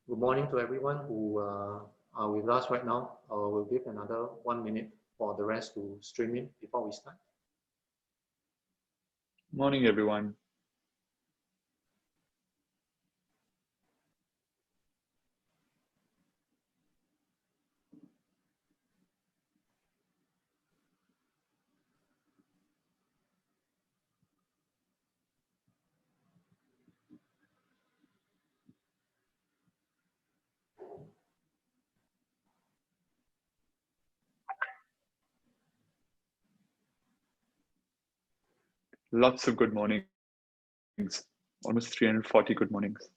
Good morning to everyone who are with us right now. We'll give another 1 minute for the rest to stream in before we start. Morning, everyone. Lots of good mornings. Almost 340 good mornings.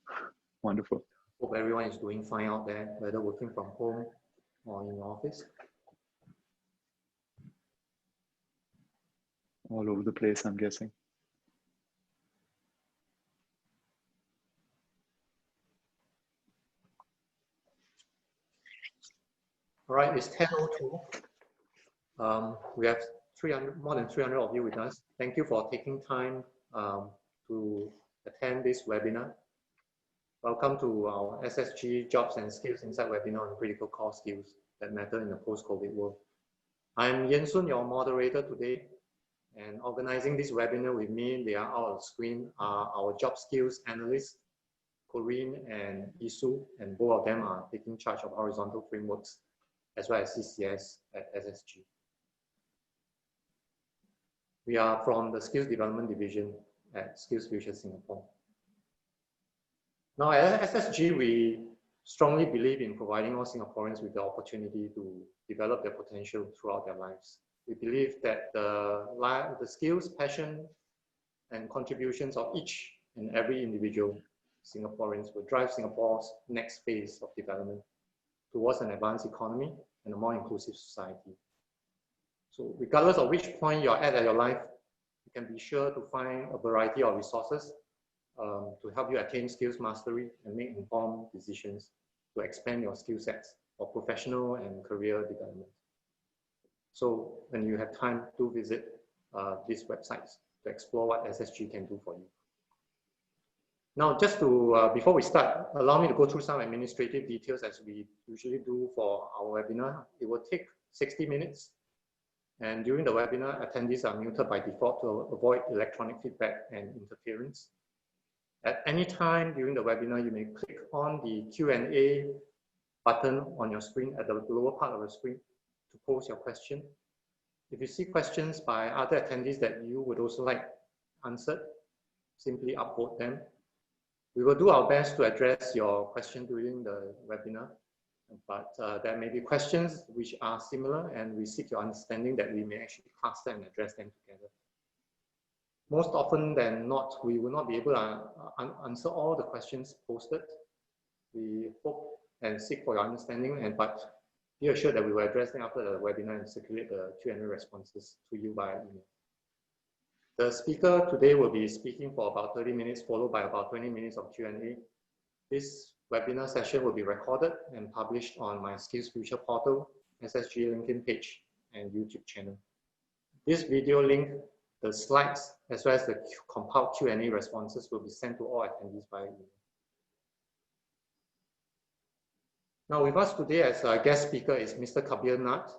Wonderful. Hope everyone is doing fine out there, whether working from home or in the office. All over the place, I'm guessing. All right, it's 10:02. We have more than 300 of you with us. Thank you for taking time to attend this webinar. Welcome to our SSG Jobs and Skills Insight webinar on critical core skills that matter in the post-COVID world. I'm Yen Sun, your moderator today, and organizing this webinar with me, they are out on the screen, are our job skills analysts, Corinne and Isu, and both of them are taking charge of horizontal frameworks as well as CCS at SSG. We are from the Skills Development Division at Skills Future Singapore. Now at SSG, we strongly believe in providing all Singaporeans with the opportunity to develop their potential throughout their lives. We believe that the skills, passion, and contributions of each and every individual Singaporeans will drive Singapore's next phase of development towards an advanced economy and a more inclusive society. So regardless of which point you're at your life, you can be sure to find a variety of resources to help you attain skills mastery and make informed decisions to expand your skill sets for professional and career development. So when you have time, do visit these websites to explore what SSG can do for you. Now, just to, before we start, allow me to go through some administrative details as we usually do for our webinar. It will take 60 minutes. And during the webinar, attendees are muted by default to avoid electronic feedback and interference. At any time during the webinar, you may click on the Q&A button on your screen at the lower part of the screen to pose your question. If you see questions by other attendees that you would also like answered, simply upvote them. We will do our best to address your question during the webinar, but there may be questions which are similar, and we seek your understanding that we may actually cluster and address them together. Most often than not, we will not be able to answer all the questions posted. We hope and seek for your understanding, but be assured that we will address them after the webinar and circulate the Q&A responses to you via email. The speaker today will be speaking for about 30 minutes, followed by about 20 minutes of Q&A. This webinar session will be recorded and published on my Skills Future portal, SSG LinkedIn page, and YouTube channel. This video link, the slides, as well as the compiled Q&A responses will be sent to all attendees via email. Now with us today as a guest speaker is Mr. Kabir Nath,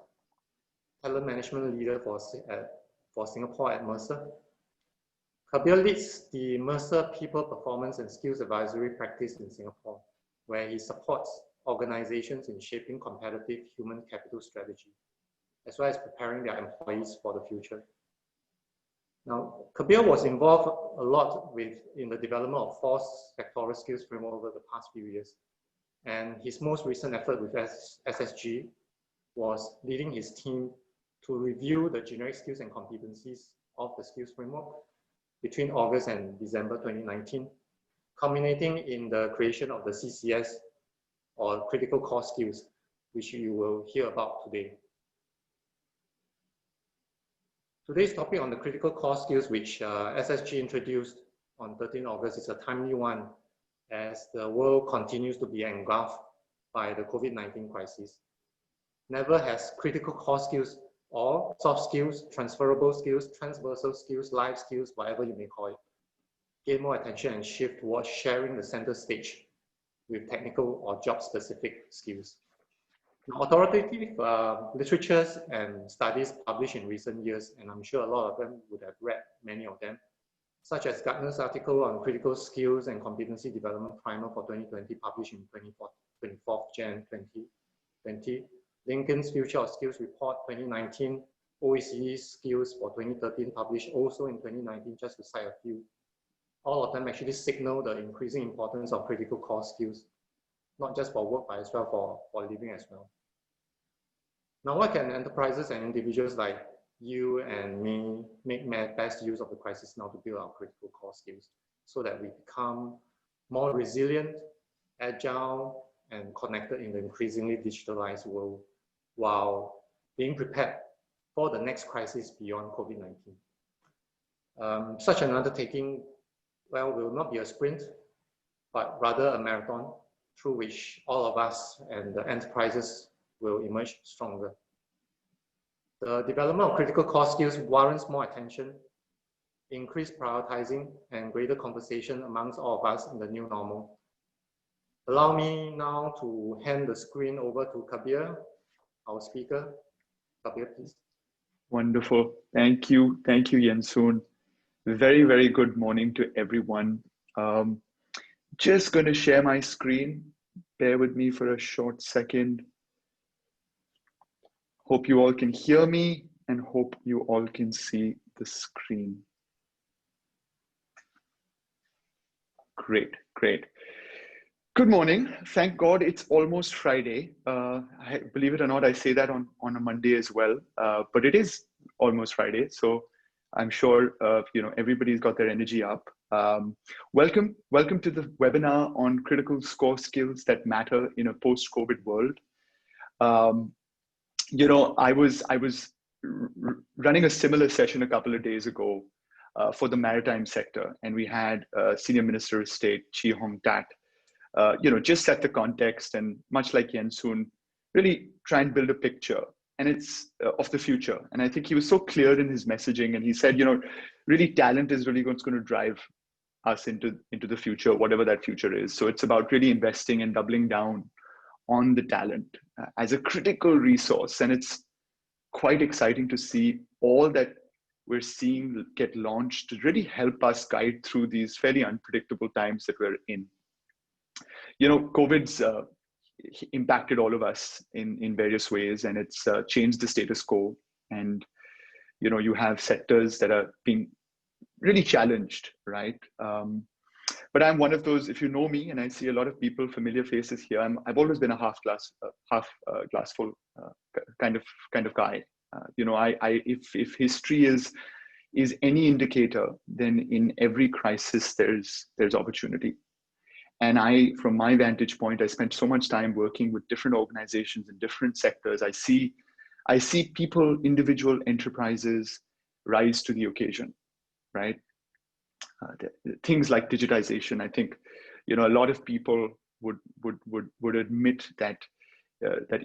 Talent Management Leader for Singapore at Mercer. Kabir leads the Mercer People Performance and Skills Advisory practice in Singapore, where he supports organizations in shaping competitive human capital strategy, as well as preparing their employees for the future. Now, Kabir was involved a lot in the development of 4 sectoral skills framework over the past few years. And his most recent effort with SSG was leading his team to review the generic skills and competencies of the skills framework between August and December 2019, culminating in the creation of the CCS, or critical core skills, which you will hear about today. Today's topic on the critical core skills, which SSG introduced on 13 August, is a timely one as the world continues to be engulfed by the COVID-19 crisis. Never has critical core skills or soft skills, transferable skills, transversal skills, life skills, whatever you may call it, gain more attention and shift towards sharing the center stage with technical or job-specific skills. Now, authoritative literatures and studies published in recent years, and I'm sure a lot of them would have read many of them, such as Gartner's article on critical skills and competency development primer for 2020, published in 24th Jan 2020, Lincoln's Future of Skills Report 2019, OECD Skills for 2013, published also in 2019, just to cite a few. All of them actually signal the increasing importance of critical core skills, not just for work, but as well for living as well. Now, what can enterprises and individuals like you and me make best use of the crisis now to build our critical core skills so that we become more resilient, agile, and connected in the increasingly digitalized world while being prepared for the next crisis beyond COVID-19. Such an undertaking, well, will not be a sprint, but rather a marathon through which all of us and the enterprises will emerge stronger. The development of critical core skills warrants more attention, increased prioritizing, and greater conversation amongst all of us in the new normal. Allow me now to hand the screen over to Kabir, our speaker. Kabir, please. Wonderful. Thank you. Thank you, Yensoon. Very, very good morning to everyone. Just going to share my screen. Bear with me for a short second. Hope you all can hear me and hope you all can see the screen. Great, great. Good morning. Thank God it's almost Friday. Believe it or not, I say that on a Monday as well, but it is almost Friday. So I'm sure everybody's got their energy up. Welcome to the webinar on critical core skills that matter in a post-COVID world. I was running a similar session a couple of days ago for the maritime sector, and we had Senior Minister of State Chee Hong Tat, just set the context and much like Yensoon, really try and build a picture, and it's of the future. And I think he was so clear in his messaging, and he said, really talent is really what's going to drive us into the future, whatever that future is. So it's about really investing and doubling down on the talent as a critical resource. And it's quite exciting to see all that we're seeing get launched to really help us guide through these fairly unpredictable times that we're in. COVID's impacted all of us in various ways, and it's changed the status quo. And, you have sectors that are being really challenged, right? But I'm one of those, if you know me, and I see a lot of people, familiar faces here, I've always been a half glass full kind of guy. If history is any indicator, then in every crisis there's opportunity. And from my vantage point, I spent so much time working with different organizations in different sectors. I see people, individual enterprises rise to the occasion, right? Things like digitization. I think, a lot of people would admit that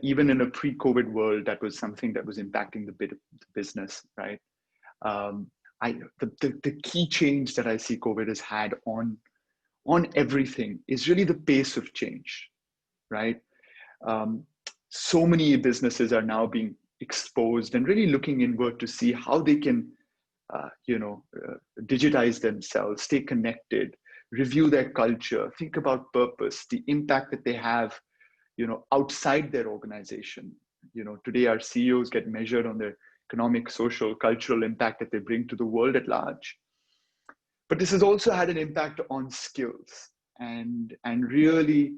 even in a pre-COVID world, that was something that was impacting the business, right? The key change that I see COVID has had on everything is really the pace of change, right? So many businesses are now being exposed and really looking inward to see how they can digitize themselves, stay connected, review their culture, think about purpose, the impact that they have, outside their organization. Today our CEOs get measured on their economic, social, cultural impact that they bring to the world at large. But this has also had an impact on skills and really,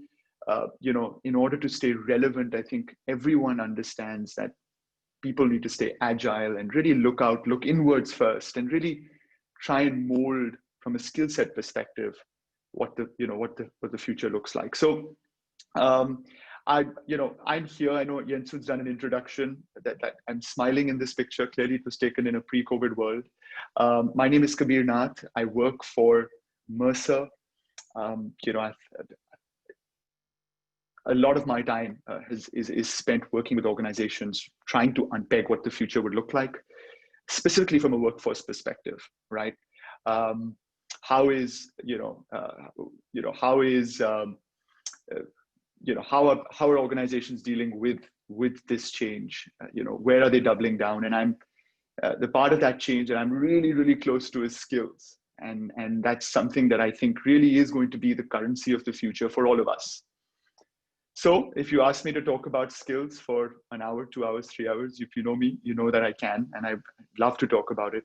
in order to stay relevant, I think everyone understands that people need to stay agile and really look inwards first, and really try and mold from a skill set perspective what the future looks like. So I'm here. I know Yensoon's done an introduction that I'm smiling in this picture. Clearly it was taken in a pre-COVID world. My name is Kabir Nath. I work for Mercer. A lot of my time is spent working with organizations, trying to unpeg what the future would look like, specifically from a workforce perspective, right? How is how are organizations dealing with this change? Where are they doubling down? And I'm the part of that change that I'm really, really close to is skills. And that's something that I think really is going to be the currency of the future for all of us. So if you ask me to talk about skills for an hour, 2 hours, 3 hours, if you know me, you know that I can, and I'd love to talk about it.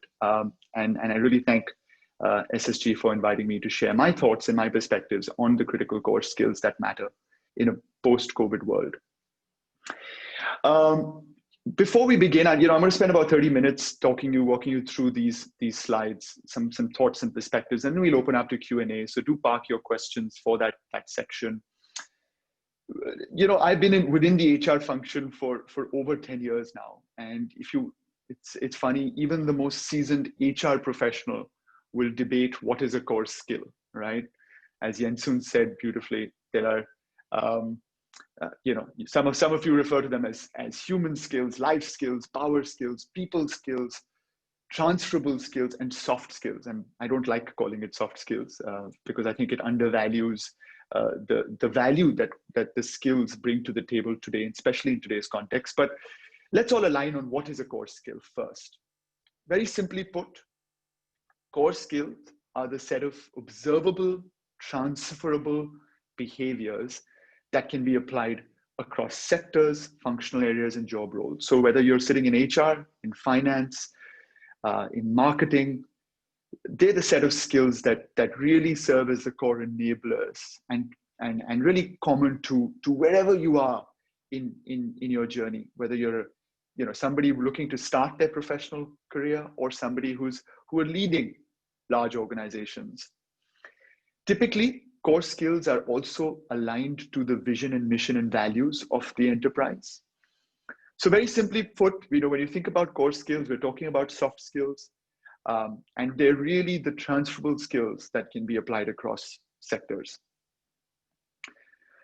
And I really thank SSG for inviting me to share my thoughts and my perspectives on the critical core skills that matter in a post-COVID world. Before we begin, I'm going to spend about 30 minutes walking you through these slides, some thoughts and perspectives, and then we'll open up to Q&A. So do park your questions for that section. I've been within the HR function for over 10 years now, and it's funny, even the most seasoned HR professional will debate what is a core skill, right? As Yensun said beautifully, there are some of you refer to them as human skills, life skills, power skills, people skills, transferable skills, and soft skills. And I don't like calling it soft skills because I think it undervalues the value that the skills bring to the table today, especially in today's context. But let's all align on what is a core skill first. Very simply put, core skills are the set of observable, transferable behaviors that can be applied across sectors, functional areas, and job roles. So whether you're sitting in HR, in finance, in marketing, they're the set of skills that really serve as the core enablers and really common to wherever you are in your journey, whether you're somebody looking to start their professional career or somebody who are leading large organizations. Typically, core skills are also aligned to the vision and mission and values of the enterprise. So very simply put, when you think about core skills, we're talking about soft skills, and they're really the transferable skills that can be applied across sectors.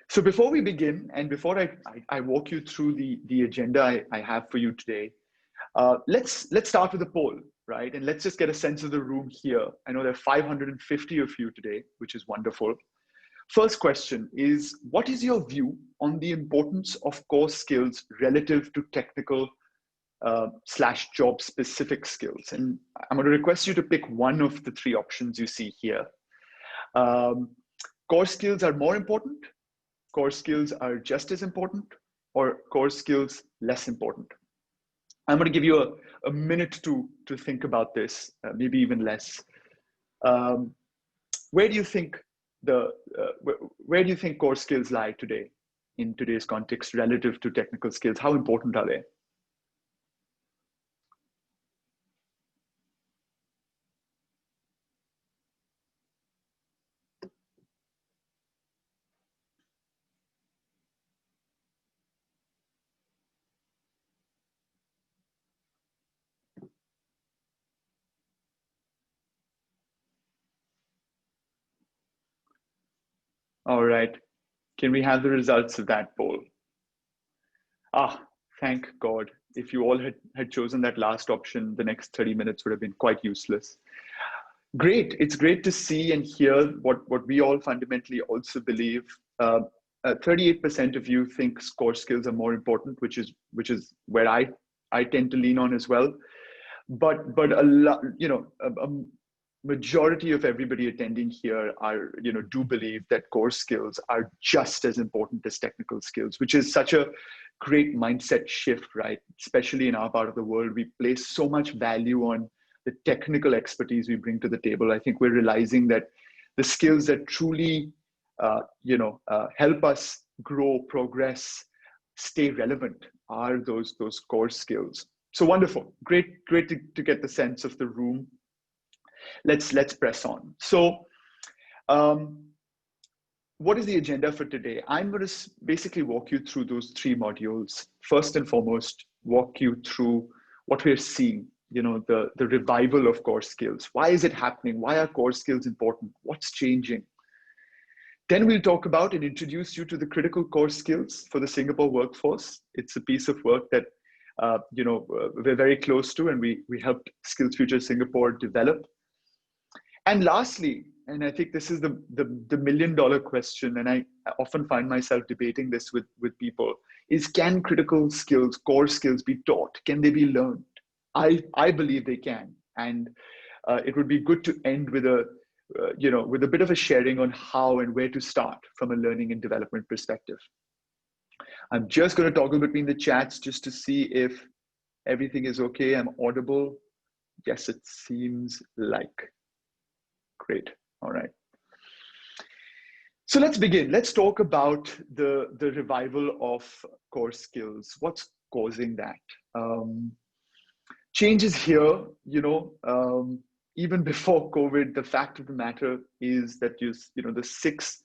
So before we begin, and before I walk you through the agenda I have for you today, let's start with a poll, right? And let's just get a sense of the room here. I know there are 550 of you today, which is wonderful. First question is, what is your view on the importance of core skills relative to technical / job specific skills? And I'm going to request you to pick one of the three options you see here. Core skills are more important, core skills are just as important, or core skills less important. I'm going to give you a minute to think about this, maybe even less. Where do you think where do you think core skills lie today in today's context relative to technical skills? How important are they? All right, can we have the results of that poll? Thank God. If you all had chosen that last option, the next 30 minutes would have been quite useless. Great, it's great to see and hear what we all fundamentally also believe. 38% of you think core skills are more important, which is where I tend to lean on as well. But a lot, a majority of everybody attending here do believe that core skills are just as important as technical skills, which is such a great mindset shift, right? Especially in our part of the world, we place so much value on the technical expertise we bring to the table. I think we're realizing that the skills that truly, help us grow, progress, stay relevant are those core skills. So wonderful, great to get the sense of the room. Let's press on. So what is the agenda for today? I'm going to basically walk you through those three modules. First and foremost, walk you through what we're seeing, the revival of core skills. Why is it happening? Why are core skills important? What's changing? Then we'll talk about and introduce you to the critical core skills for the Singapore workforce. It's a piece of work that we're very close to, and we helped Skills Future Singapore develop. And lastly, and I think this is the million dollar question, and I often find myself debating this with people, is can critical skills, core skills be taught? Can they be learned? I believe they can. And it would be good to end with with a bit of a sharing on how and where to start from a learning and development perspective. I'm just going to toggle between the chats just to see if everything is okay. I'm audible. Yes, it seems like. Great. All right. So let's begin. Let's talk about the revival of core skills. What's causing that? Change is here, even before COVID. The fact of the matter is that the 6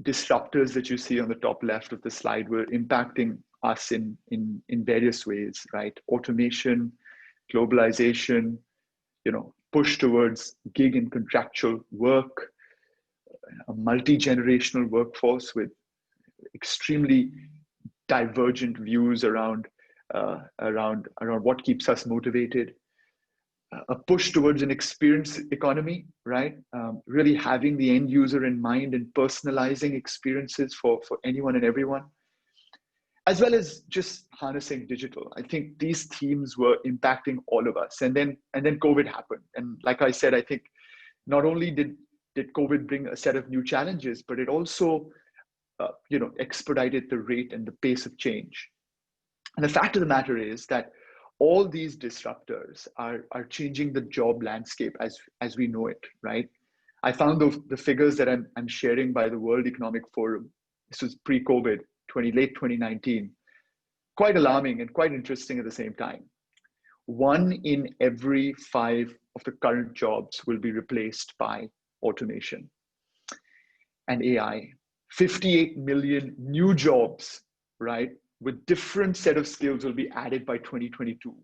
disruptors that you see on the top left of the slide were impacting us in various ways, right? Automation, globalization, push towards gig and contractual work, a multi-generational workforce with extremely divergent views around what keeps us motivated, a push towards an experience economy, right? Really having the end user in mind and personalizing experiences for anyone and everyone, as well as just harnessing digital. I think these themes were impacting all of us. And then COVID happened. And like I said, I think not only did COVID bring a set of new challenges, but it also expedited the rate and the pace of change. And the fact of the matter is that all these disruptors are changing the job landscape as we know it, right? I found the figures that I'm sharing by the World Economic Forum. This was pre-COVID, late 2019, quite alarming and quite interesting at the same time. 1 in every 5 of the current jobs will be replaced by automation and AI. 58 million new jobs, right, with different set of skills will be added by 2022,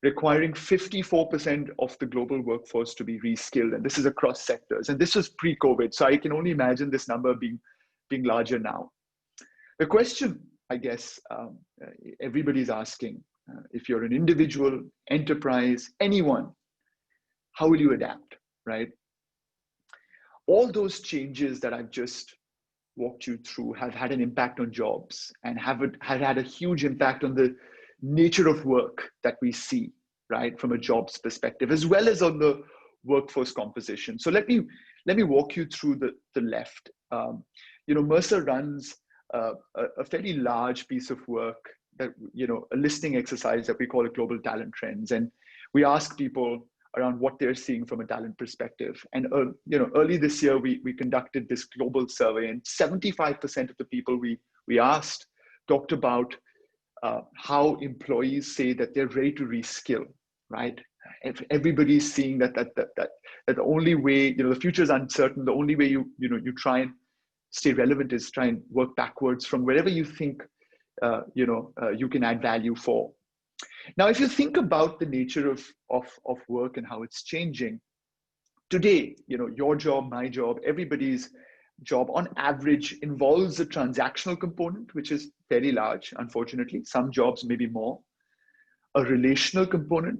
requiring 54% of the global workforce to be reskilled. And this is across sectors. And this was pre-COVID. So I can only imagine this number being larger now. The question, I guess, everybody's asking, if you're an individual, enterprise, anyone, how will you adapt, right? All those changes that I've just walked you through have had an impact on jobs and have had a huge impact on the nature of work that we see, right, from a jobs perspective, as well as on the workforce composition. So let me walk you through the left. Mercer runs a fairly large piece of work that, a listening exercise that we call a global talent trends. And we ask people around what they're seeing from a talent perspective. And, early this year, we conducted this global survey, and 75% of the people we asked talked about how employees say that they're ready to reskill, right? If everybody's seeing that the only way, the future is uncertain. The only way you try and stay relevant is try and work backwards from wherever you think, you can add value for. Now, if you think about the nature of work and how it's changing, today, your job, my job, everybody's job on average involves a transactional component, which is fairly large, unfortunately. Some jobs maybe more. A relational component,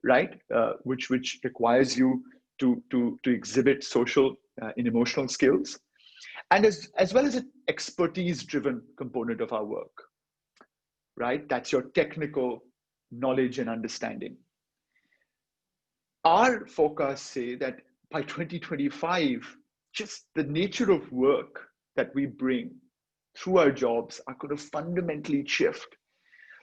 right, which requires you to exhibit social and emotional skills, and as well as an expertise-driven component of our work, right? That's your technical knowledge and understanding. Our forecasts say that by 2025, just the nature of work that we bring through our jobs are going to fundamentally shift.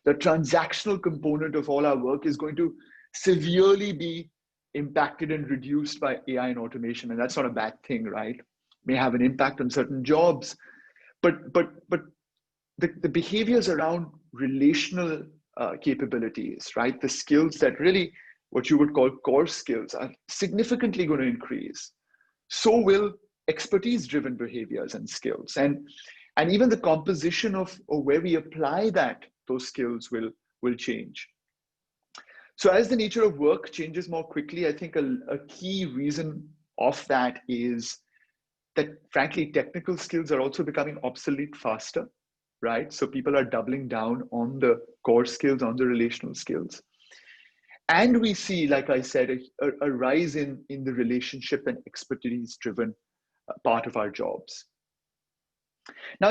The transactional component of all our work is going to severely be impacted and reduced by AI and automation. And that's not a bad thing, right? May have an impact on certain jobs, but the behaviors around relational capabilities, right? The skills that really, what you would call core skills, are significantly going to increase. So will expertise-driven behaviors and skills. And even the composition of where we apply those skills will change. So as the nature of work changes more quickly, I think a key reason of that is that, frankly, technical skills are also becoming obsolete faster, right? So people are doubling down on the core skills, on the relational skills. And we see, like I said, a rise in the relationship and expertise driven part of our jobs. Now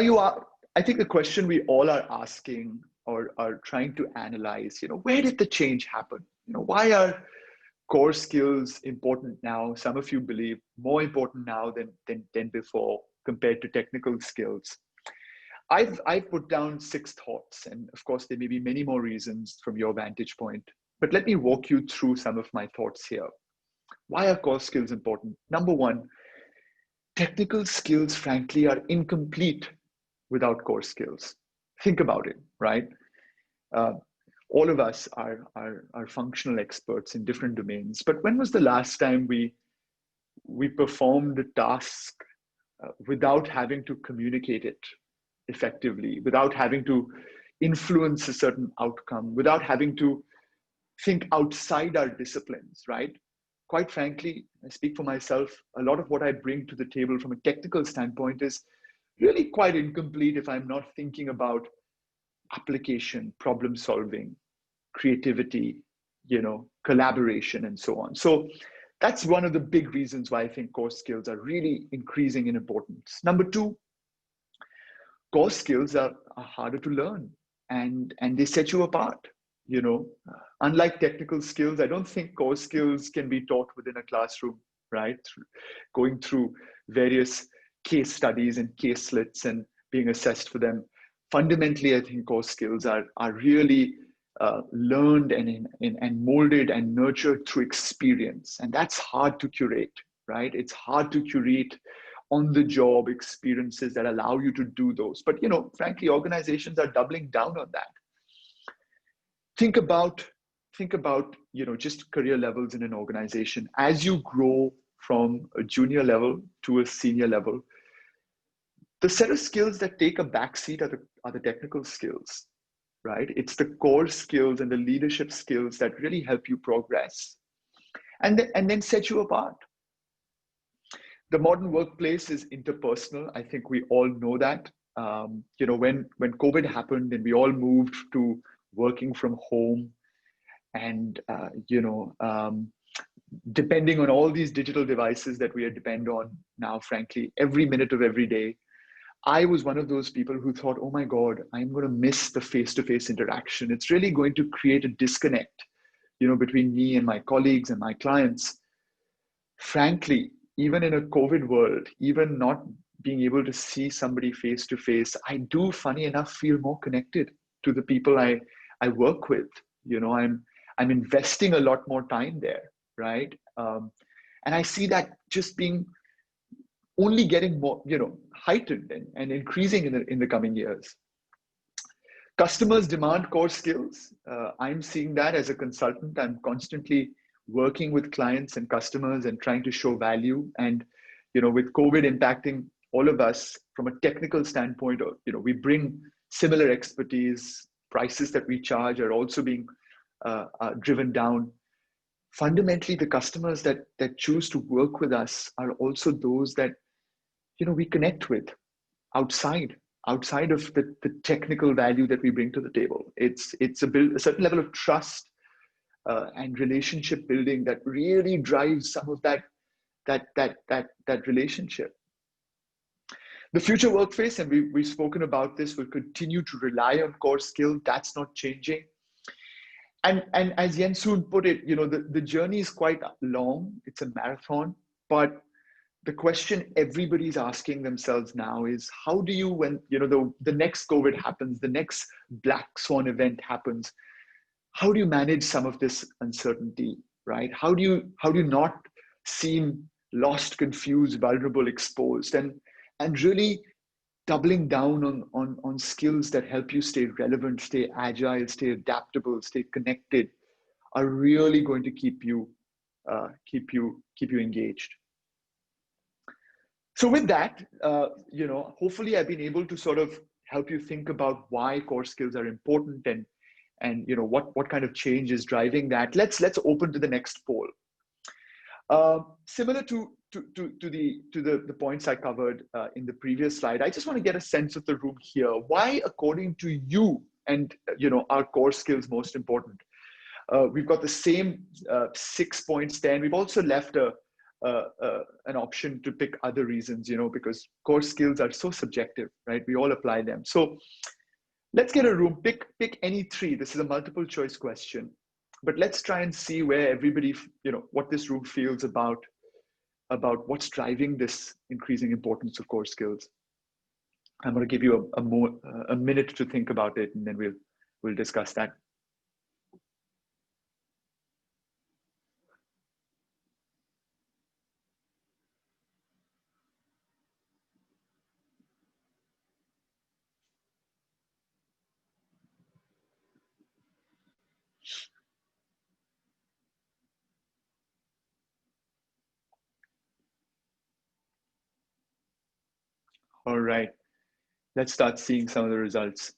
I think the question we all are asking or are trying to analyze, where did the change happen? Why are core skills important now? Some of you believe more important now than before compared to technical skills. I've put down 6 thoughts, and of course there may be many more reasons from your vantage point, but let me walk you through some of my thoughts here. Why are core skills important? Number one, technical skills, frankly, are incomplete without core skills. Think about it, right? All of us are functional experts in different domains, but when was the last time we performed a task without having to communicate it effectively, without having to influence a certain outcome, without having to think outside our disciplines, right? Quite frankly, I speak for myself, a lot of what I bring to the table from a technical standpoint is really quite incomplete if I'm not thinking about application, problem solving, creativity, collaboration, and so on. So that's one of the big reasons why I think core skills are really increasing in importance. Number two, core skills are harder to learn, and they set you apart. Unlike technical skills, I don't think core skills can be taught within a classroom, right? Going through various case studies and caselets and being assessed for them. Fundamentally, I think core skills are really learned and molded and nurtured through experience, and that's hard to curate, right? It's hard to curate on-the-job experiences that allow you to do those. But frankly, organizations are doubling down on that. Think about just career levels in an organization. As you grow from a junior level to a senior level, the set of skills that take a backseat are the technical skills, right? It's the core skills and the leadership skills that really help you progress and then set you apart. The modern workplace is interpersonal. I think we all know that. When COVID happened and we all moved to working from home and, depending on all these digital devices that we depend on now, frankly, every minute of every day, I was one of those people who thought, oh my God, I'm going to miss the face-to-face interaction. It's really going to create a disconnect, between me and my colleagues and my clients. Frankly, even in a COVID world, even not being able to see somebody face to face, I do, funny enough, feel more connected to the people I work with. I'm investing a lot more time there, right? And I see that just being only getting more, heightened and increasing in the coming years. Customers demand core skills. I'm seeing that as a consultant. I'm constantly working with clients and customers and trying to show value. And, with COVID impacting all of us from a technical standpoint, we bring similar expertise. Prices that we charge are also being driven down. Fundamentally, the customers that choose to work with us are also those that, we connect with outside of the technical value that we bring to the table. It's a certain level of trust and relationship building that really drives some of that relationship. The future workplace, and we've spoken about this, will continue to rely on core skill. That's not changing. And as Jens Soon put it, the journey is quite long. It's a marathon, but the question everybody's asking themselves now is, how do you, when the next COVID happens, the next black swan event happens, how do you manage some of this uncertainty, right? How do you not seem lost, confused, vulnerable, exposed, and really doubling down on skills that help you stay relevant, stay agile, stay adaptable, stay connected, are really going to keep you engaged. So with that, hopefully I've been able to sort of help you think about why core skills are important and what kind of change is driving that. Let's open to the next poll. Similar to the points I covered in the previous slide, I just want to get a sense of the room here. Why, according to you, and are core skills most important? We've got the same 6 points there, and we've also left an option to pick other reasons, because core skills are so subjective, right? We all apply them. So let's get a room, pick any 3. This is a multiple choice question, but let's try and see where everybody, what this room feels about what's driving this increasing importance of core skills. I'm going to give you a minute to think about it, and then we'll discuss that. All right, let's start seeing some of the results.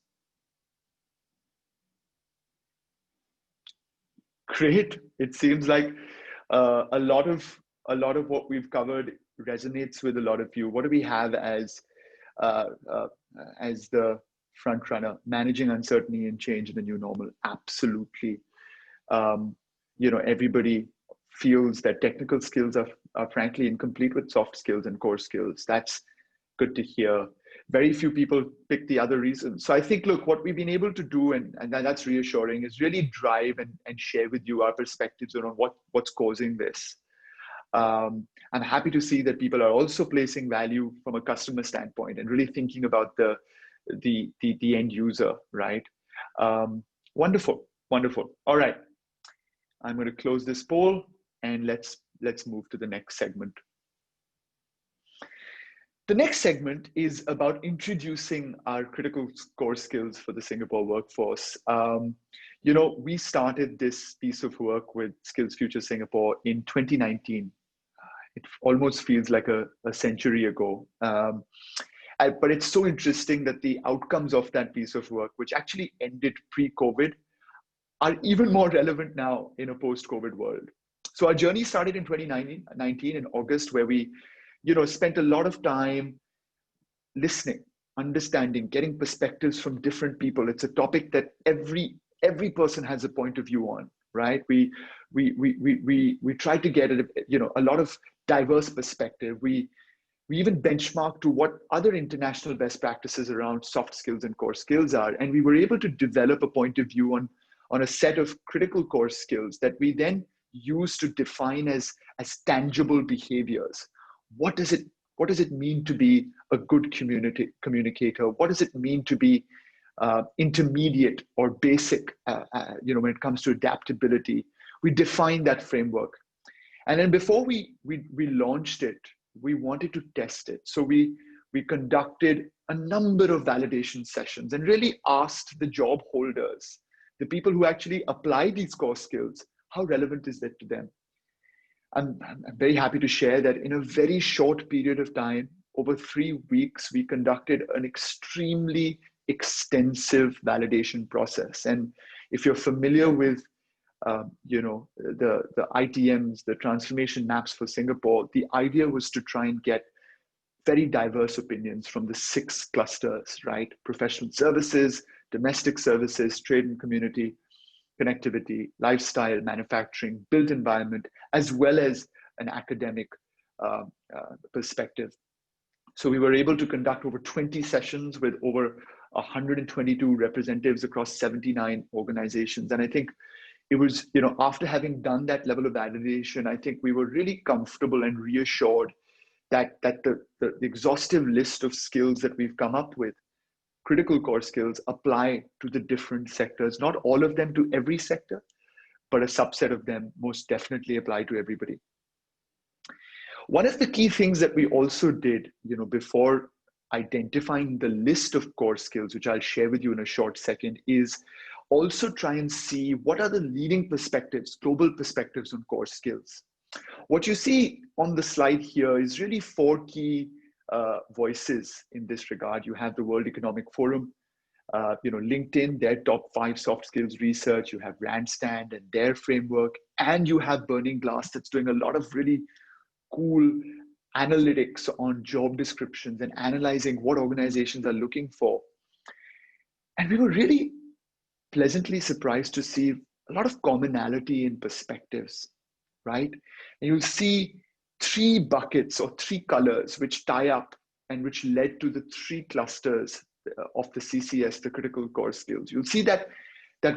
Great. It seems like a lot of what we've covered resonates with a lot of you. What do we have as the front runner? Managing uncertainty and change in the new normal. Absolutely. Everybody feels that technical skills are frankly incomplete with soft skills and core skills. That's good to hear. Very few people pick the other reasons. So I think, look, what we've been able to do, and that's reassuring, is really drive and share with you our perspectives on what's causing this. I'm happy to see that people are also placing value from a customer standpoint and really thinking about the end user, right? Wonderful. All right, I'm going to close this poll and let's move to the next segment. The next segment is about introducing our critical core skills for the Singapore workforce. We started this piece of work with Skills Future Singapore in 2019. It almost feels like a century ago. But it's so interesting that the outcomes of that piece of work, which actually ended pre-COVID, are even more relevant now in a post-COVID world. So our journey started in 2019 in August, where we spent a lot of time listening, understanding, getting perspectives from different people. It's a topic that every person has a point of view on, right? We try to get a lot of diverse perspective. We even benchmark to what other international best practices around soft skills and core skills are, and we were able to develop a point of view on a set of critical core skills that we then use to define as tangible behaviors. What does it mean to be a good communicator? What does it mean to be intermediate or basic, when it comes to adaptability? We define that framework. And then before we launched it, we wanted to test it. So we conducted a number of validation sessions and really asked the job holders, the people who actually apply these core skills, how relevant is that to them? I'm very happy to share that in a very short period of time, over 3 weeks, we conducted an extremely extensive validation process. And if you're familiar with, the ITMs, the transformation maps for Singapore, the idea was to try and get very diverse opinions from the 6 clusters, right? Professional services, domestic services, trade and community, connectivity, lifestyle, manufacturing, built environment, as well as an academic perspective. So we were able to conduct over 20 sessions with over 122 representatives across 79 organizations. And I think it was, after having done that level of validation, I think we were really comfortable and reassured that the exhaustive list of skills that we've come up with, critical core skills, apply to the different sectors. Not all of them to every sector, but a subset of them most definitely apply to everybody. One of the key things that we also did, before identifying the list of core skills, which I'll share with you in a short second, is also try and see what are the leading perspectives, global perspectives on core skills. What you see on the slide here is really 4 key voices in this regard. You have the World Economic Forum, LinkedIn, their top 5 soft skills research. You have Randstad and their framework, and you have Burning Glass that's doing a lot of really cool analytics on job descriptions and analyzing what organizations are looking for. And we were really pleasantly surprised to see a lot of commonality in perspectives, right? And you'll see three buckets or three colors which tie up and which led to the three clusters of the CCS, the critical core skills. You'll see that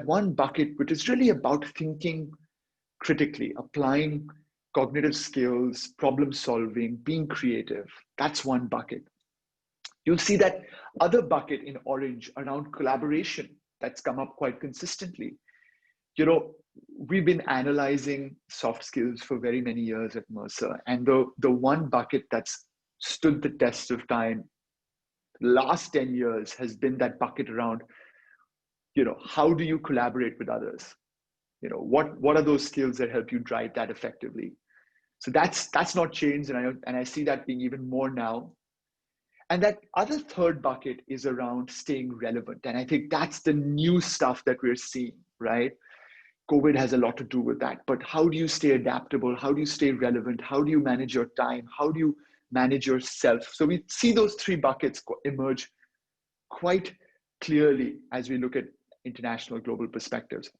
one bucket, which is really about thinking critically, applying cognitive skills, problem solving, being creative. That's one bucket. You'll see that other bucket in orange around collaboration that's come up quite consistently. You know, we've been analyzing soft skills for very many years at Mercer, and the one bucket that's stood the test of time last 10 years has been that bucket around, you know, how do you collaborate with others? You know, what are those skills that help you drive that effectively? So that's not changed, and I see that being even more now. And that other third bucket is around staying relevant, and I think that's the new stuff that we're seeing, right? COVID has a lot to do with that, but how do you stay adaptable? How do you stay relevant? How do you manage your time? How do you manage yourself? So we see those three buckets emerge quite clearly as we look at international global perspectives.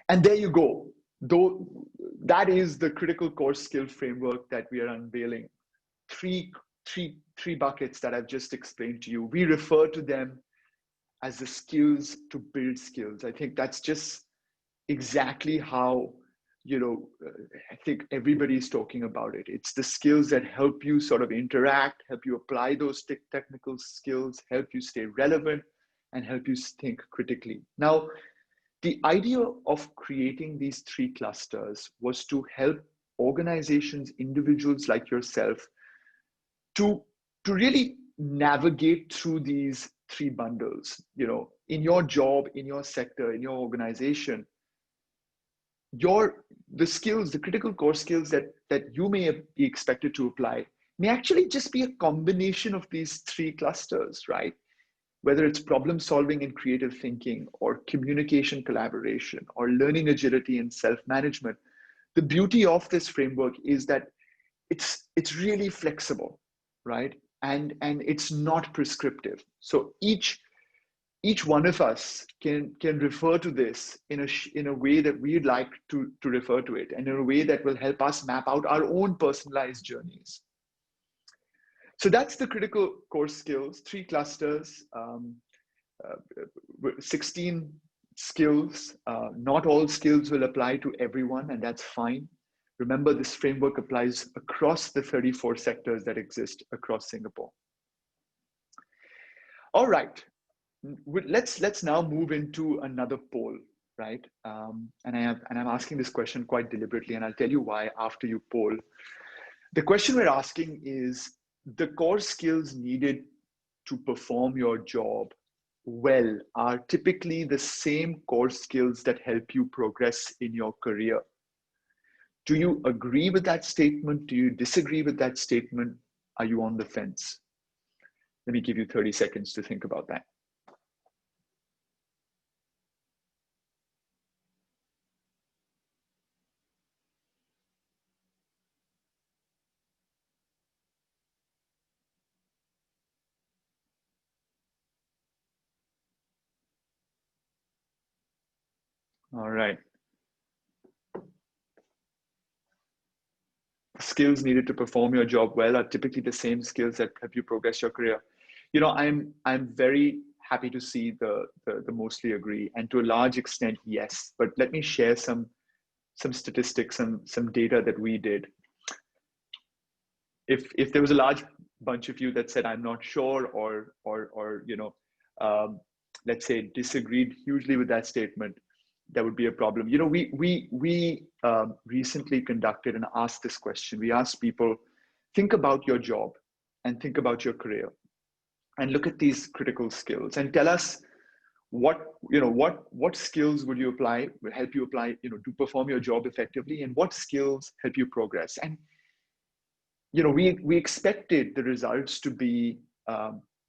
And there you go. Though that is the critical core skill framework that we are unveiling. Three buckets that I've just explained to you. We refer to them as the skills to build skills. I think that's just exactly how, you know, I think everybody's talking about it. It's the skills that help you sort of interact, help you apply those technical skills, help you stay relevant, and help you think critically. Now, the idea of creating these three clusters was to help organizations, individuals like yourself, to really navigate through these three bundles. You know, in your job, in your sector, in your organization, the skills, the critical core skills that you may be expected to apply may actually just be a combination of these three clusters, right? Whether it's problem solving and creative thinking, or communication collaboration, or learning agility and self-management. The beauty of this framework is that it's really flexible, right? And it's not prescriptive. So each one of us can refer to this in a way that we'd like to refer to it, and in a way that will help us map out our own personalized journeys. So that's the critical core skills, three clusters, 16 skills. Not all skills will apply to everyone, and that's fine. Remember, this framework applies across the 34 sectors that exist across Singapore. All right, let's now move into another poll, right? And I'm asking this question quite deliberately, and I'll tell you why after you poll. The question we're asking is, the core skills needed to perform your job well are typically the same core skills that help you progress in your career. Do you agree with that statement? Do you disagree with that statement? Are you on the fence? Let me give you 30 seconds to think about that. All right. Skills needed to perform your job well are typically the same skills that help you progress your career. You know, I'm very happy to see the mostly agree, and to a large extent, yes. But let me share some statistics, some data that we did. If there was a large bunch of you that said I'm not sure, or you know, let's say disagreed hugely with that statement, that would be a problem. You know, we recently conducted and asked this question. We asked people, think about your job and think about your career, and look at these critical skills, and tell us what skills would you apply, will help you apply, you know, to perform your job effectively, and what skills help you progress. And you know, we expected the results to be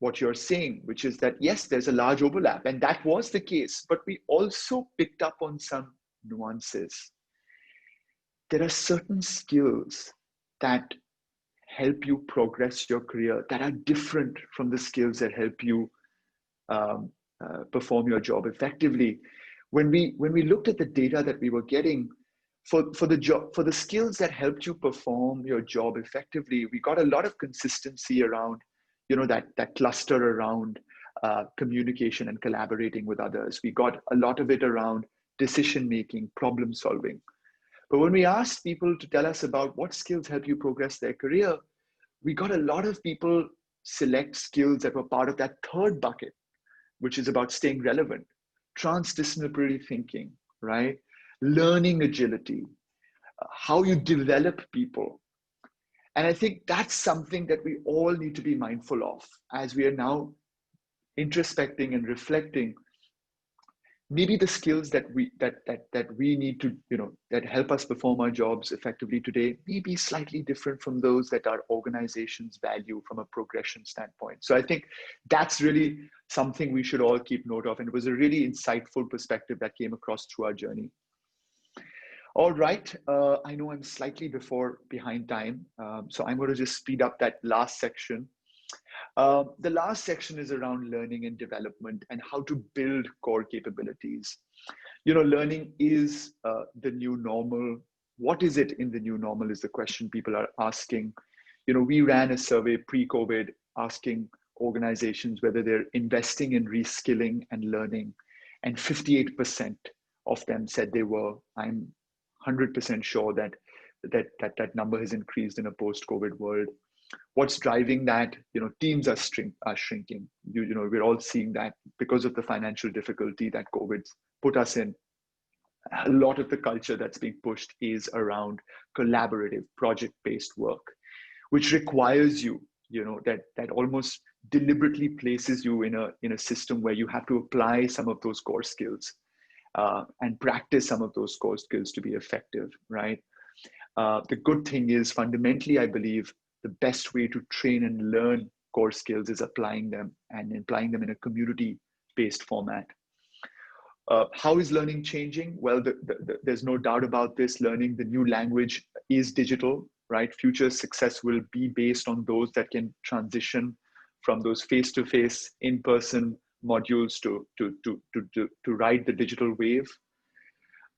what you're saying, which is that, yes, there's a large overlap, and that was the case, but we also picked up on some nuances. There are certain skills that help you progress your career that are different from the skills that help you perform your job effectively. When we looked at the data that we were getting for the skills that helped you perform your job effectively, we got a lot of consistency around, that cluster around communication and collaborating with others. We got a lot of it around decision making, problem solving. But when we asked people to tell us about what skills help you progress their career, we got a lot of people select skills that were part of that third bucket, which is about staying relevant, transdisciplinary thinking, right? Learning agility, how you develop people. And I think that's something that we all need to be mindful of as we are now introspecting and reflecting. Maybe the skills that we need to, that help us perform our jobs effectively today may be slightly different from those that our organizations value from a progression standpoint. So I think that's really something we should all keep note of. And it was a really insightful perspective that came across through our journey. All right, I know I'm slightly behind time, so I'm going to just speed up that last section. The last section is around learning and development and how to build core capabilities. Learning is the new normal. What is it in the new normal is the question people are asking. We ran a survey pre-COVID asking organizations whether they're investing in reskilling and learning, and 58% of them said they were. I'm 100% sure that number has increased in a post-COVID world. What's driving that? Teams are shrinking. We're all seeing that because of the financial difficulty that COVID put us in. A lot of the culture that's being pushed is around collaborative, project-based work, which requires you, that almost deliberately places you in a system where you have to apply some of those core skills and practice some of those core skills to be effective, right? The good thing is, fundamentally, I believe the best way to train and learn core skills is applying them in a community-based format. How is learning changing? Well, there's no doubt about this. Learning, the new language is digital, right? Future success will be based on those that can transition from those face-to-face, in-person modules to ride the digital wave.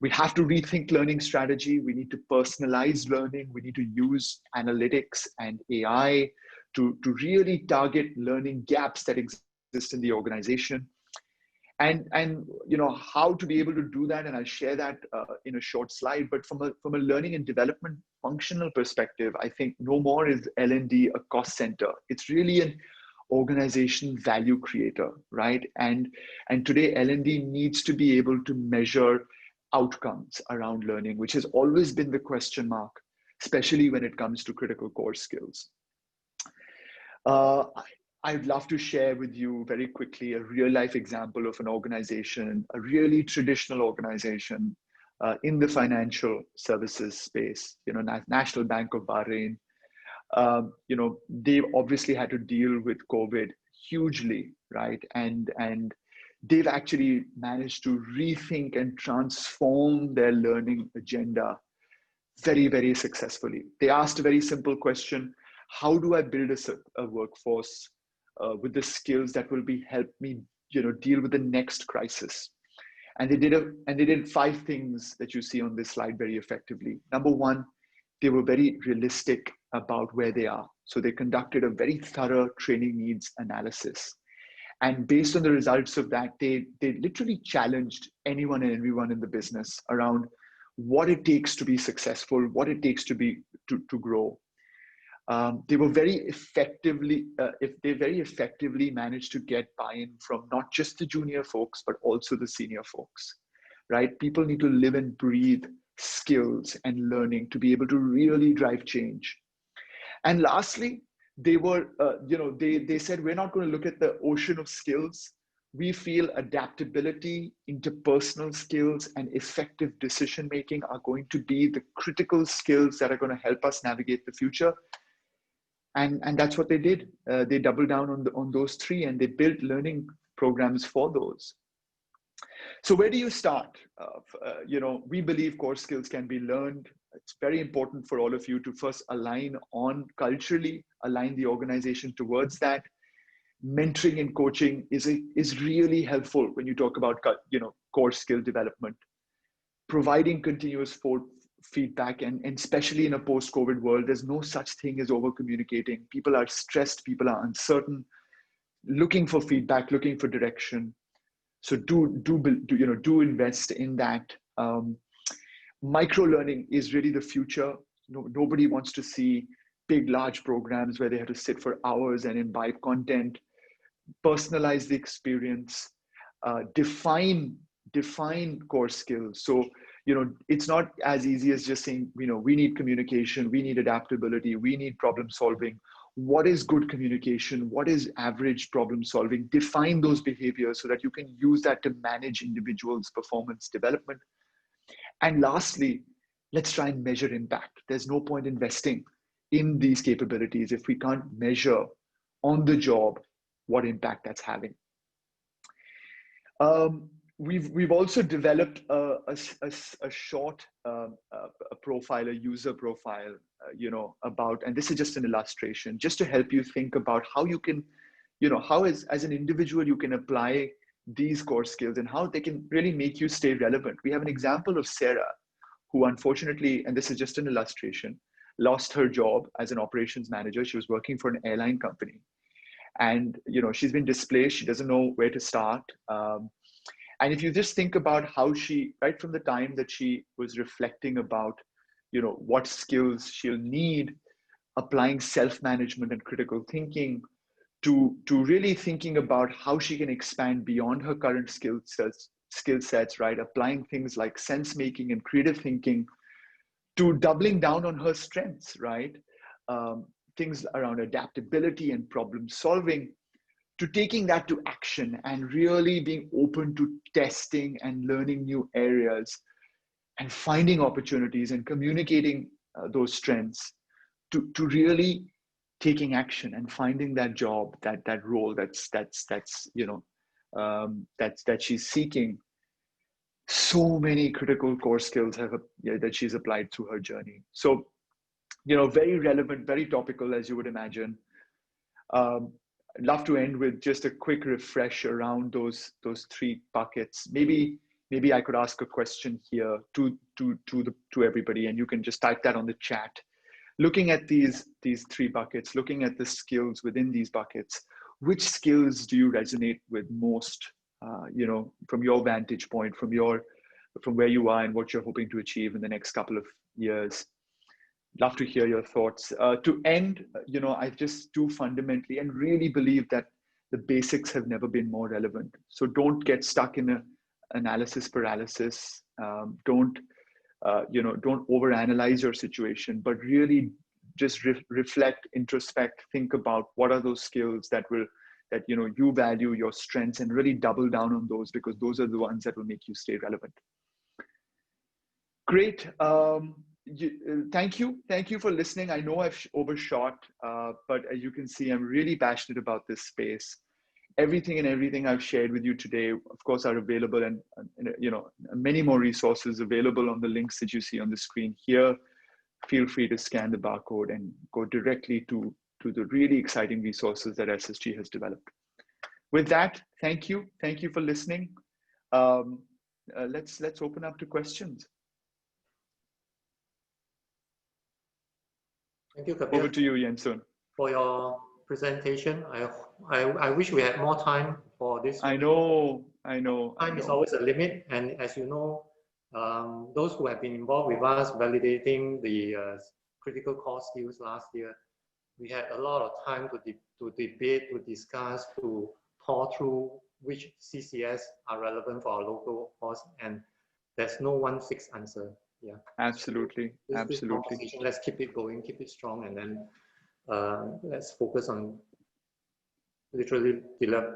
We have to rethink learning strategy. We need to personalize learning. We need to use analytics and AI to really target learning gaps that exist in the organization. And how to be able to do that. And I'll share that in a short slide. But from a learning and development functional perspective, I think no more is L&D a cost center. It's really an organization value creator, right? And today L&D needs to be able to measure outcomes around learning, which has always been the question mark, especially when it comes to critical core skills. I'd love to share with you very quickly a real life example of an organization, a really traditional organization in the financial services space, National Bank of Bahrain. They've obviously had to deal with COVID hugely, right? And they've actually managed to rethink and transform their learning agenda very, very successfully. They asked a very simple question: how do I build a workforce with the skills that will help me, deal with the next crisis? And they did 5 things that you see on this slide very effectively. Number one, they were very realistic about where they are. So they conducted a very thorough training needs analysis. And based on the results of that, they literally challenged anyone and everyone in the business around what it takes to be successful, what it takes to grow. They very effectively managed to get buy-in from not just the junior folks, but also the senior folks, right? People need to live and breathe skills and learning to be able to really drive change. And lastly, they said, we're not going to look at the ocean of skills. We feel adaptability, interpersonal skills, and effective decision-making are going to be the critical skills that are going to help us navigate the future. And that's what they did. They doubled down on those 3, and they built learning programs for those. So where do you start? We believe core skills can be learned. It's very important for all of you to first culturally align the organization towards that. mentoring and coaching is really helpful when you talk about, core skill development. Providing continuous feedback, and especially in a post-COVID world, there's no such thing as over communicating. People are stressed, people are uncertain, looking for feedback, looking for direction. So do invest in that. Micro learning is really the future. Nobody wants to see big, large programs where they have to sit for hours and imbibe content. Personalize the experience. Define core skills. So it's not as easy as just saying, we need communication, we need adaptability, we need problem solving. What is good communication? What is average problem solving? Define those behaviors so that you can use that to manage individuals' performance development. And lastly, let's try and measure impact. There's no point investing in these capabilities if we can't measure on the job what impact that's having. We've also developed a short profile, a user profile, about, and this is just an illustration, just to help you think about how you can, how as an individual you can apply these core skills and how they can really make you stay relevant. We have an example of Sarah, who unfortunately, and this is just an illustration, lost her job as an operations manager. She was working for an airline company. And she's been displaced. She doesn't know where to start. And if you just think about how she, right from the time that she was reflecting about, what skills she'll need, applying self-management and critical thinking, to really thinking about how she can expand beyond her current skill sets, right? Applying things like sense making and creative thinking, to doubling down on her strengths, right? Things around adaptability and problem solving, to taking that to action and really being open to testing and learning new areas and finding opportunities and communicating those strengths, to really taking action and finding that job, that role that she's seeking. So many critical core skills that she's applied through her journey. So, very relevant, very topical, as you would imagine. I'd love to end with just a quick refresh around those three buckets. Maybe I could ask a question here to everybody, and you can just type that on the chat. Looking at these three buckets, looking at the skills within these buckets, which skills do you resonate with most? From your vantage point, from where you are and what you're hoping to achieve in the next couple of years. Love to hear your thoughts. To end, I just do fundamentally and really believe that the basics have never been more relevant. So don't get stuck in an analysis paralysis. Don't overanalyze your situation, but really just reflect, introspect, think about what are those skills that you value, your strengths, and really double down on those, because those are the ones that will make you stay relevant. Great. Thank you for listening. I know I've overshot, but as you can see, I'm really passionate about this space. Everything I've shared with you today, of course, are available, and many more resources available on the links that you see on the screen here. Feel free to scan the barcode and go directly to the really exciting resources that SSG has developed. With that, thank you for listening. Let's open up to questions. Thank you, Kabir. Over to you, Jensen. For your presentation. I wish we had more time for this. I know. Time is always a limit, and as you know, those who have been involved with us validating the critical core skills last year, we had a lot of time to debate, to discuss, to pour through which CCS are relevant for our local course, and there's no one fixed answer. Yeah, absolutely. This conversation, let's keep it going, keep it strong, and then let's focus on literally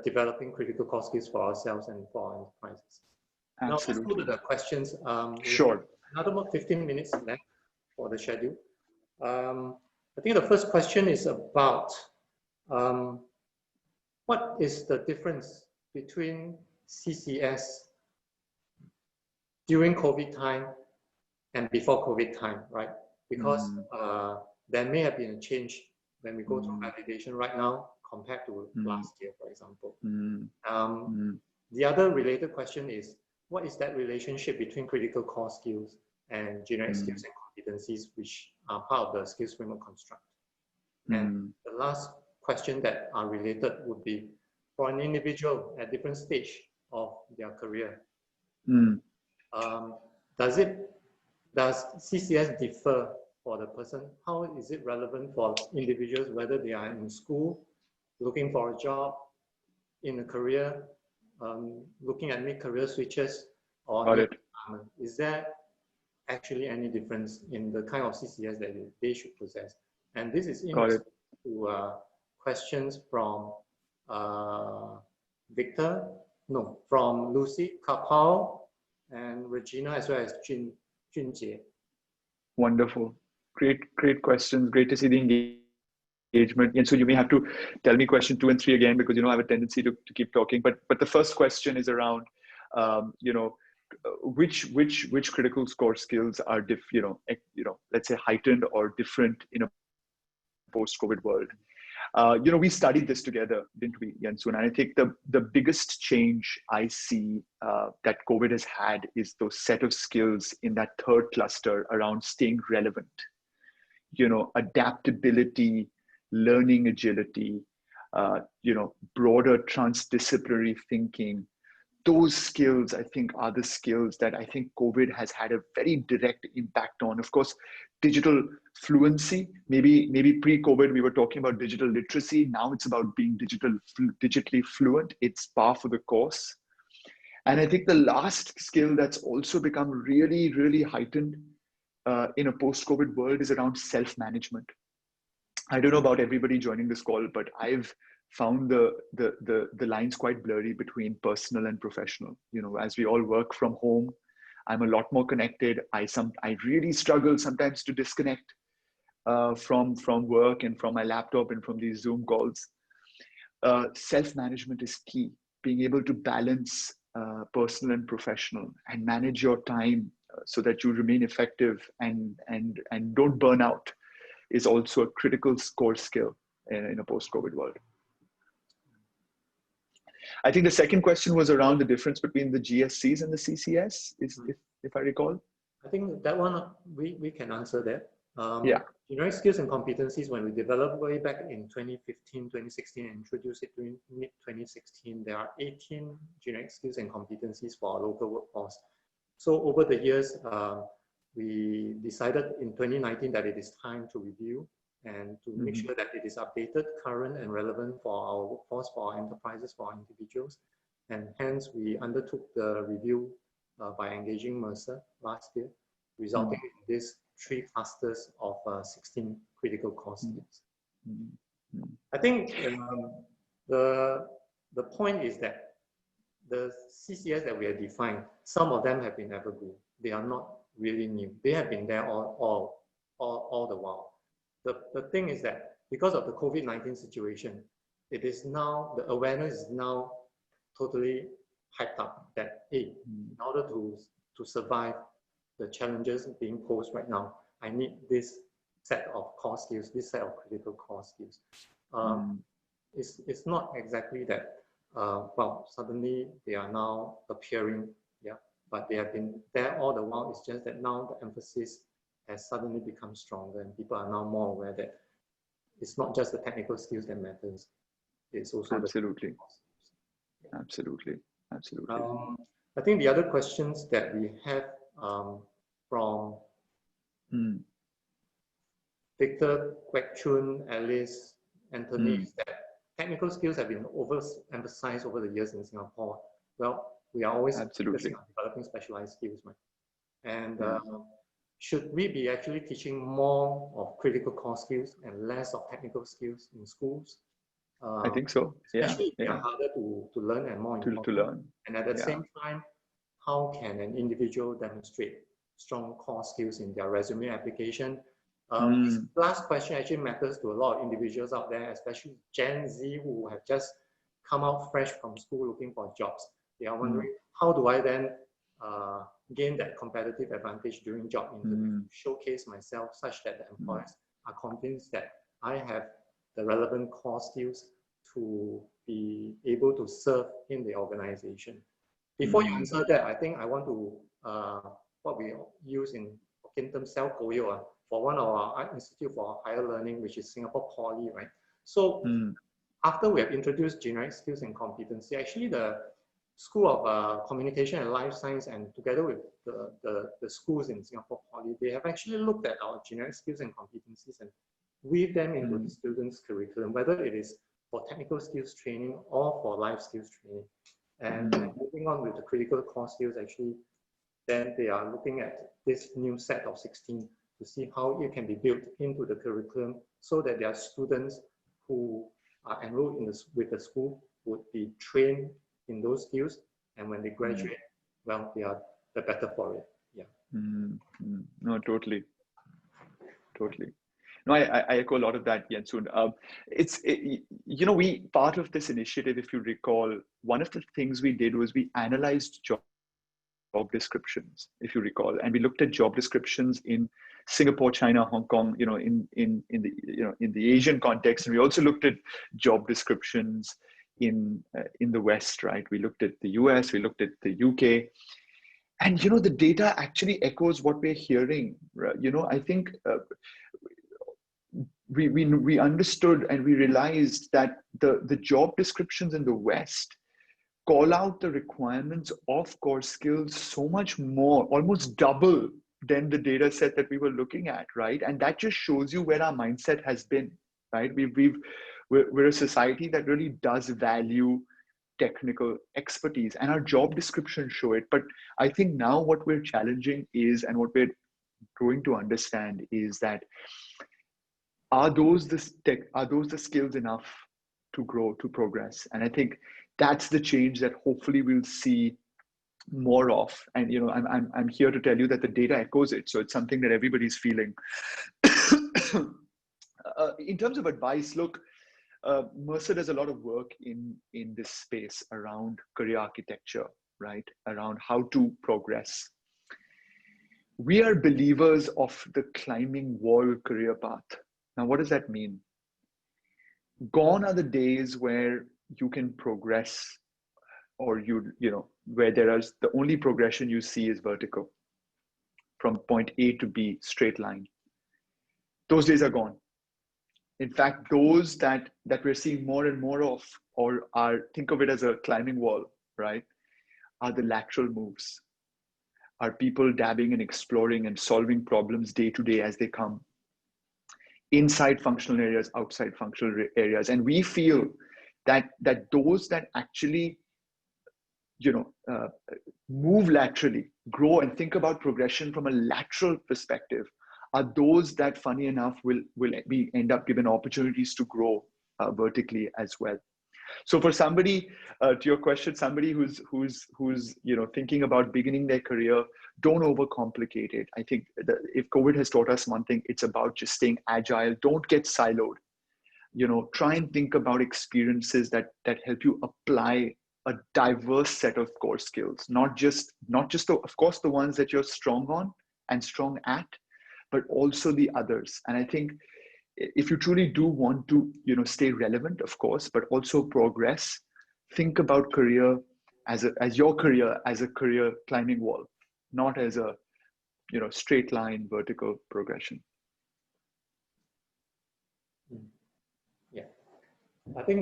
developing critical core skills for ourselves and for our enterprises. Absolutely. Now let's go to the questions. Sure. Another about 15 minutes left for the schedule. I think the first question is about what is the difference between CCS during COVID time and before COVID time, right? Because there may have been a change when we go through validation right now. compared to Mm. last year, for example. Mm. The other related question is, what is that relationship between critical core skills and generic skills and competencies, which are part of the skills framework construct? And the last question that are related would be, for an individual at different stage of their career, does CCS differ for the person? How is it relevant for individuals, whether they are in school, looking for a job, in a career, looking at mid-career switches, or is there actually any difference in the kind of CCS that they should possess? And this is in response to questions from from Lucy, Kapal, and Regina, as well as Junjie. Wonderful. Great questions. Great to see the engagement. And so you may have to tell me question 2 and 3 again, because, I have a tendency to keep talking. But the first question is around, which critical core skills are let's say heightened or different in a post-COVID world. We studied this together, didn't we, Yansun? And I think the biggest change I see that COVID has had is those set of skills in that third cluster around staying relevant, adaptability, learning agility, broader transdisciplinary thinking. Those skills, I think, are the skills that I think COVID has had a very direct impact on. Of course, digital fluency, maybe pre-COVID, we were talking about digital literacy. Now it's about being digitally fluent. It's par for the course. And I think the last skill that's also become really, really heightened in a post-COVID world is around self-management. I don't know about everybody joining this call, but I've found the lines quite blurry between personal and professional. As we all work from home, I'm a lot more connected. I really struggle sometimes to disconnect from work and from my laptop and from these Zoom calls. Self-management is key. Being able to balance personal and professional and manage your time so that you remain effective and don't burn out is also a critical core skill in a post-COVID world. I think the second question was around the difference between the GSCs and the CCS, if I recall. I think that one, we can answer that. Generic skills and competencies, when we developed way back in 2015, 2016, and introduced it during mid-2016, there are 18 generic skills and competencies for our local workforce. So over the years, we decided in 2019 that it is time to review and to make sure that it is updated, current, and relevant for our workforce, for our enterprises, for our individuals. And hence, we undertook the review by engaging Mercer last year, resulting in these 3 clusters of 16 critical core skills. I think the point is that the CCS that we have defined, some of them have been evergreen. They are not really new. They have been there all the while. The thing is that because of the COVID-19 situation, it is now, the awareness is now totally hyped up that, hey, in order to survive the challenges being posed right now, I need this set of core skills, this set of critical core skills. It's not exactly that, suddenly they are now appearing, but they have been there all the while. It's just that now the emphasis has suddenly become stronger, and people are now more aware that it's not just the technical skills that matters. It's also Absolutely. The Absolutely. I think the other questions that we have from Victor, Kwek Chun, Alice, Anthony, is that technical skills have been overemphasized over the years in Singapore. Well, we are always focusing on developing specialized skills, right? And should we be actually teaching more of critical core skills and less of technical skills in schools? I think so. Especially if they are harder to learn and more important. To learn. And at the same time, how can an individual demonstrate strong core skills in their resume application? This last question actually matters to a lot of individuals out there, especially Gen Z who have just come out fresh from school looking for jobs. They are wondering, how do I then gain that competitive advantage during job interview, showcase myself such that the employers are convinced that I have the relevant core skills to be able to serve in the organization. Before you answer that, I think I want to, what we use in terms self-goyo for one of our institute for higher learning, which is Singapore Poly, right? So after we have introduced generic skills and competency, actually the School of Communication and Life Science, and together with the schools in Singapore Poly, they have actually looked at our generic skills and competencies and weave them into the students' curriculum, whether it is for technical skills training or for life skills training. And moving on with the critical core skills, actually, then they are looking at this new set of 16 to see how it can be built into the curriculum so that their students who are enrolled in with the school would be trained in those skills, and when they graduate, well, they are the better for it. Yeah. No, totally. No, I echo a lot of that, Yensun. You know, we part of this initiative, if you recall, one of the things we did was we analyzed job descriptions, if you recall, and we looked at job descriptions in Singapore, China, Hong Kong, you know, in the Asian context, and we also looked at job descriptions in the West, right? We looked at the US, we looked at the UK, and you know, the data actually echoes what we're hearing. Right? You know, I think we understood and we realized that the job descriptions in the West call out the requirements of core skills so much more, almost double than the data set that we were looking at, right? And that just shows you where our mindset has been, right? We're a society that really does value technical expertise, and our job descriptions show it. But I think now what we're challenging is, and what we're growing to understand is that are those the skills enough to grow, to progress? And I think that's the change that hopefully we'll see more of. And you know, I'm here to tell you that the data echoes it, so it's something that everybody's feeling. In terms of advice, look, Mercer does a lot of work in this space around career architecture, right? Around how to progress. We are believers of the climbing wall career path. Now, what does that mean? Gone are the days where you can progress, or you know, where the only progression you see is vertical, from point A to B, straight line. Those days are gone. In fact, those that we're seeing more and more of, or think of it as a climbing wall, right, are the lateral moves. Are people dabbing and exploring and solving problems day to day as they come, inside functional areas, outside functional areas. And we feel that those that actually, you know, move laterally, grow and think about progression from a lateral perspective are those that, funny enough, will we end up given opportunities to grow vertically as well. So for somebody, to your question, somebody who's you know, thinking about beginning their career, don't overcomplicate it. I think that if COVID has taught us one thing, it's about just staying agile. Don't get siloed. You know, try and think about experiences that help you apply a diverse set of core skills, not just of course the ones that you're strong on and strong at, but also the others. And I think if you truly do want to, you know, stay relevant, of course, but also progress, think about career as your career as a career climbing wall, not as a, you know, straight line vertical progression. Yeah, I think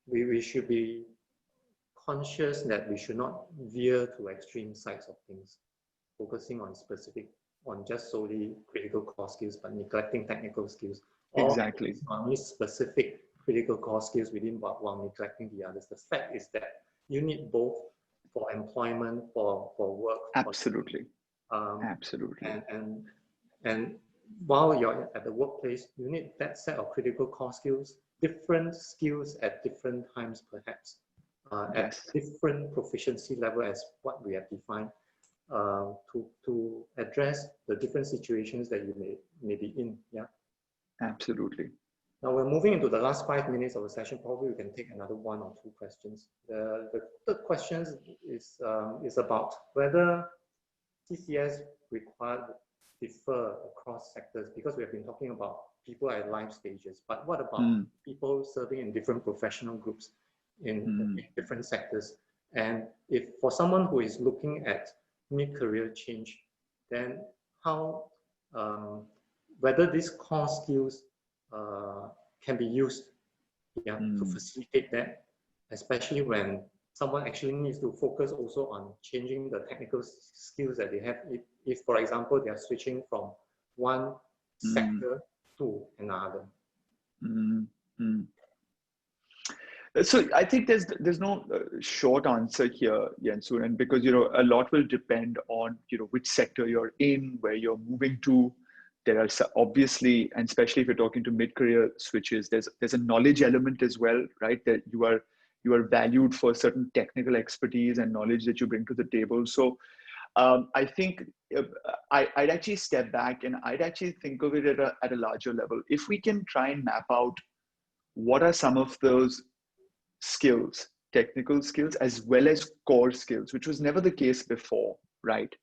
we should be conscious that we should not veer to extreme sides of things, focusing on just solely critical core skills, but neglecting technical skills. Exactly. On these specific critical core skills within while neglecting the others. The fact is that you need both for employment, for work. Absolutely. Absolutely. And while you're at the workplace, you need that set of critical core skills, different skills at different times, perhaps, at different proficiency level as what we have defined. To address the different situations that you may be in. Yeah, absolutely. Now we're moving into the last 5 minutes of the session. Probably we can take another 1 or 2 questions. The third question is about whether TCS required differ across sectors, because we have been talking about people at life stages, but what about Mm. people serving in different professional groups in different sectors? And if for someone who is looking at mid-career change, then how, whether these core skills can be used, yeah, to facilitate that, especially when someone actually needs to focus also on changing the technical skills that they have. If for example, they are switching from one sector to another. So I think there's no short answer here, Yensun, and because a lot will depend on which sector you're in, where you're moving to. There are obviously, and especially if you're talking to mid-career switches, there's a knowledge element as well, right? That you are valued for certain technical expertise and knowledge that you bring to the table. So I think I'd actually step back and I'd actually think of it at a larger level. If we can try and map out what are some of those skills, technical skills, as well as core skills, which was never the case before, right?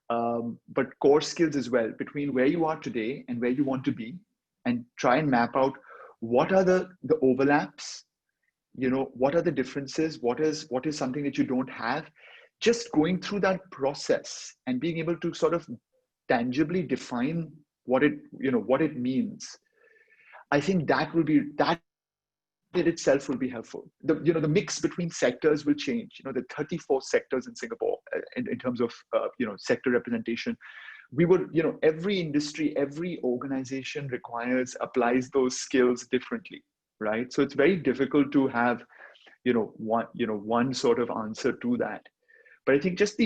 But core skills as well, between where you are today and where you want to be, and try and map out what are the overlaps, what are the differences, what is something that you don't have. Just going through that process and being able to sort of tangibly define what it means. I think that it itself will be helpful. The mix between sectors will change. The 34 sectors in Singapore in terms of sector representation. We would, every industry, every organization applies those skills differently, right? So it's very difficult to have one sort of answer to that. But I think just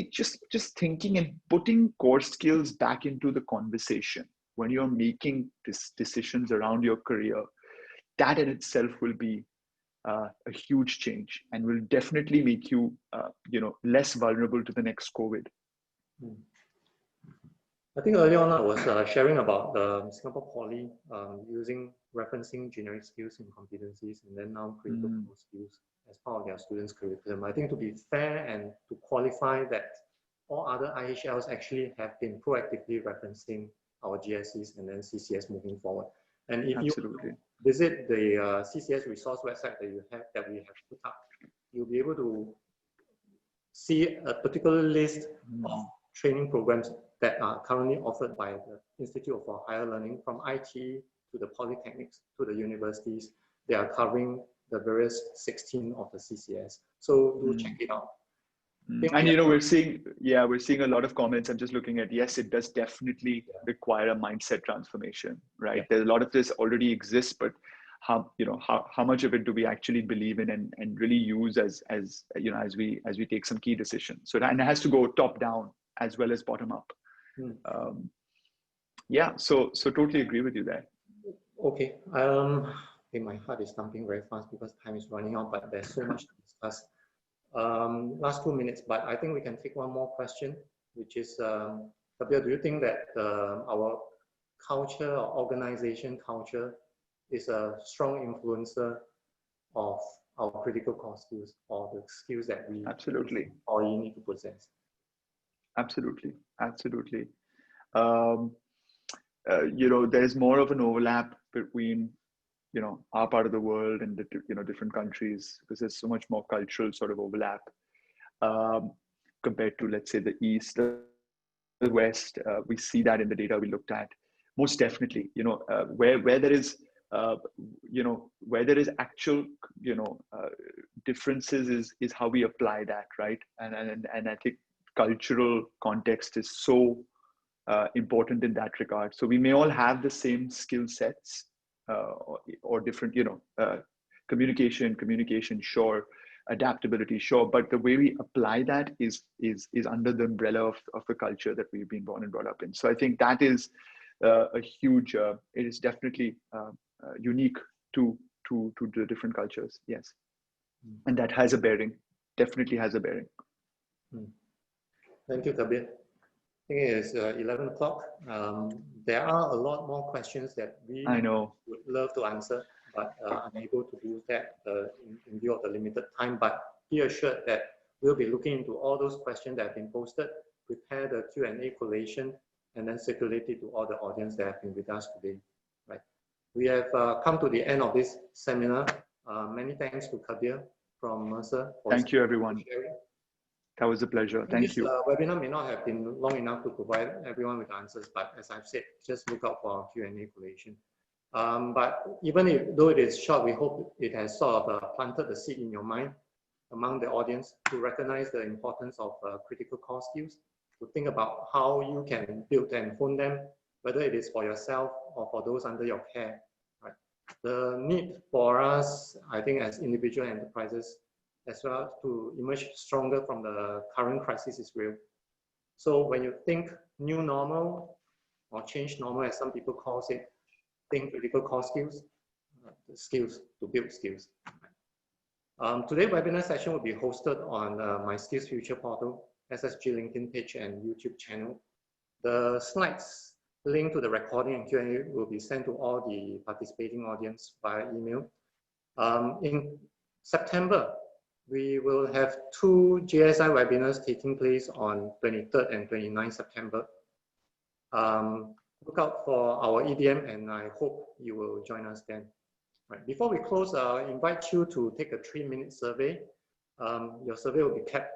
thinking and putting core skills back into the conversation when you're making decisions around your career, that in itself will be a huge change and will definitely make you, less vulnerable to the next COVID. I think earlier on I was sharing about the Singapore Poly referencing generic skills and competencies, and then now critical core skills as part of their students' curriculum. I think to be fair and to qualify that all other IHLs actually have been proactively referencing our GSEs and then CCS moving forward. And if Absolutely. you visit the CCS resource website that we have put up, you'll be able to see a particular list of training programs that are currently offered by the Institute for Higher Learning, from IT to the polytechnics to the universities. They are covering the various 16 of the CCS. So do check it out. And we're seeing a lot of comments. I'm just looking at, yes, it does definitely require a mindset transformation, right? There's a lot of this already exists, but how much of it do we actually believe in and really use as we take some key decisions? So and it has to go top down as well as bottom up. So totally agree with you there. Okay. My heart is thumping very fast because time is running out, but there's so much to discuss. Last 2 minutes, but I think we can take one more question, which is, Kabir, do you think that our culture or organization culture is a strong influencer of our critical core skills, or the skills that we absolutely or you need to possess? Absolutely. There's more of an overlap between our part of the world and the different countries, because there's so much more cultural sort of overlap compared to, let's say, the East, the West. We see that in the data we looked at. Most definitely, where there is actual differences is how we apply that, right? And I think cultural context is so important in that regard. So we may all have the same skill sets or different, communication, sure, adaptability, sure, but the way we apply that is under the umbrella of the culture that we've been born and brought up in. So I think that is a huge. It is definitely unique to the different cultures. Yes, and that has a bearing. Definitely has a bearing. Thank you, Kabir. I think it is 11 o'clock. There are a lot more questions that we would love to answer, but unable to do that in view of the limited time. But be assured that we'll be looking into all those questions that have been posted, prepare the Q&A collation, and then circulate it to all the audience that have been with us today. Right. We have come to the end of this seminar. Many thanks to Kabir from Mercer. Thank you, everyone. Sharing. That was a pleasure. Thank you. This webinar may not have been long enough to provide everyone with answers, but as I've said, just look out for our Q&A collation. But even though it is short, we hope it has sort of planted the seed in your mind among the audience to recognize the importance of critical core skills, to think about how you can build and hone them, whether it is for yourself or for those under your care. Right? The need for us, I think, as individual enterprises, as well to emerge stronger from the current crisis is real. So when you think new normal or change normal, as some people call it, think critical core skills, the skills to build skills. Today's webinar session will be hosted on my Skills Future portal, SSG LinkedIn page and YouTube channel. The slides linked to the recording and Q&A will be sent to all the participating audience via email. In September, we will have 2 GSI webinars taking place on 23rd and 29th September. Look out for our EDM, and I hope you will join us then. Right. Before we close, I invite you to take a 3-minute survey. Your survey will be kept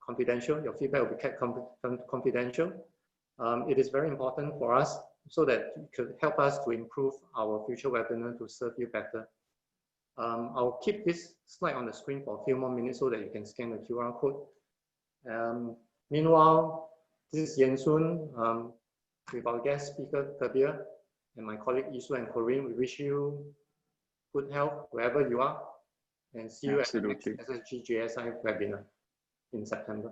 confidential. Your feedback will be kept confidential. It is very important for us so that it could help us to improve our future webinar to serve you better. I'll keep this slide on the screen for a few more minutes so that you can scan the QR code. Meanwhile, this is Yen Sun with our guest speaker, Kabir, and my colleague Isu and Corinne. We wish you good health wherever you are, and see you at the next SSG GSI webinar in September.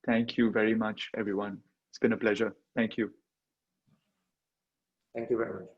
Thank you very much, everyone. It's been a pleasure. Thank you. Thank you very much.